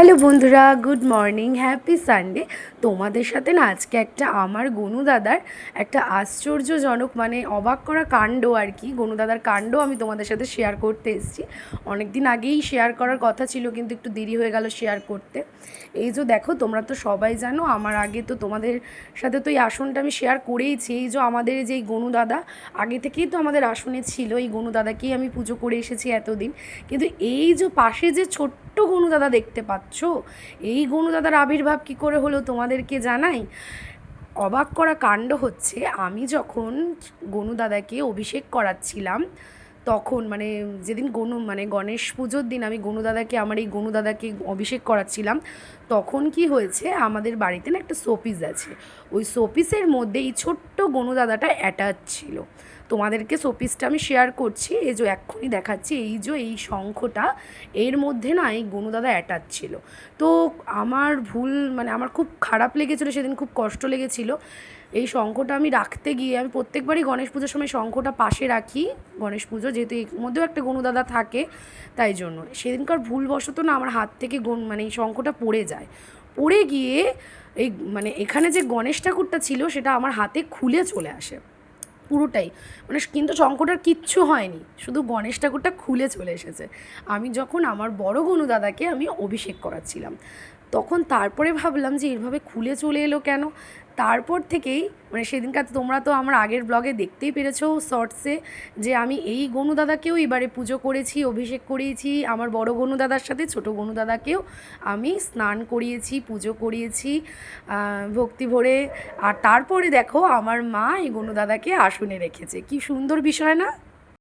Hello বন্ধুরা, good morning, happy Sunday. তোমাদের সাথে না আজকে একটা আমার গনু দাদার একটা আশ্চর্যজনক মানে অবাক করা কাণ্ড আর কি, গনু দাদার কাণ্ড আমি তোমাদের সাথে শেয়ার করতে এসেছি। অনেক দিন আগেই শেয়ার করার কথা ছিল, কিন্তু একটু দেরি হয়ে গেল শেয়ার করতে। এই যে দেখো, তোমরা তো সবাই জানো, আমার আগে তো তোমাদের সাথে তো এই আসনটা আমি শেয়ার করেইছি। এই যে আমাদের যে গনু দাদা আগে থেকেই তো আমাদের আসনে ছিল, এই গনু দাদাকেই আমি পুজো করে এসেছি এতদিন। কিন্তু এই যে পাশে যে ছোট্ট গনু দাদা দেখতে পাচ্ছ, এই গনু দাদার আবির্ভাব কী করে হলো তোমাদেরকে জানাই। অবাক করা কাণ্ড হচ্ছে, আমি যখন গনু দাদাকে অভিষেক করাচ্ছিলাম তখন মানে যেদিন গণেশ পুজোর দিন আমি আমার এই গনু দাদাকে অভিষেক করাচ্ছিলাম, তখন কি হয়েছে, আমাদের বাড়িতে না একটা শোপিস আছে, ওই শোপিসের মধ্যে এই ছোট্ট গনু দাদাটা অ্যাটাচ ছিল। তোমাদেরকে শোপিসটা আমি শেয়ার করছি, এই যে এক্ষুনি দেখাচ্ছি, এই যে এই শঙ্খটা, এর মধ্যে না এই গনু দাদা অ্যাটাচ ছিল। তো আমার ভুল মানে আমার খুব খারাপ লেগেছিলো সেদিন, খুব কষ্ট লেগেছিলো। এই শঙ্খটা আমি রাখতে গিয়ে, আমি প্রত্যেকবারই গণেশ পুজোর সময় শঙ্খটা পাশে রাখি, গণেশ পুজো যেহেতু এর মধ্যেও একটা গনুদাদা থাকে, তাই জন্য সেদিনকার ভুলবশত না আমার হাত থেকে এই শঙ্খটা পড়ে যায়। পড়ে গিয়ে এই এখানে যে গণেশ ঠাকুরটা ছিল সেটা আমার হাতে খুলে চলে আসে পুরোটাই, কিন্তু শঙ্খটার কিচ্ছু হয়নি, শুধু গণেশ ঠাকুরটা খুলে চলে এসেছে। আমি যখন আমার বড় গনু দাদাকে আমি অভিষেক করাচ্ছিলাম, তখন তারপরে ভাবলাম যে এইভাবে খুলে চলে এলো কেন। তারপর থেকেই সেদিনকার তোমরা তো আমার আগের ব্লগে দেখতেই পেরেছো শর্টসে, যে আমি এই গনু দাদাকেও এবারে পুজো করেছি, অভিষেক করিয়েছি। আমার বড় গনু দাদার সাথে ছোট গনু দাদাকেও আমি স্নান করিয়েছি, পুজো করিয়েছি ভক্তি ভরে। আর তারপরে দেখো আমার মা এই গনু দাদাকে আসনে রেখেছে, কি সুন্দর বিষয় না।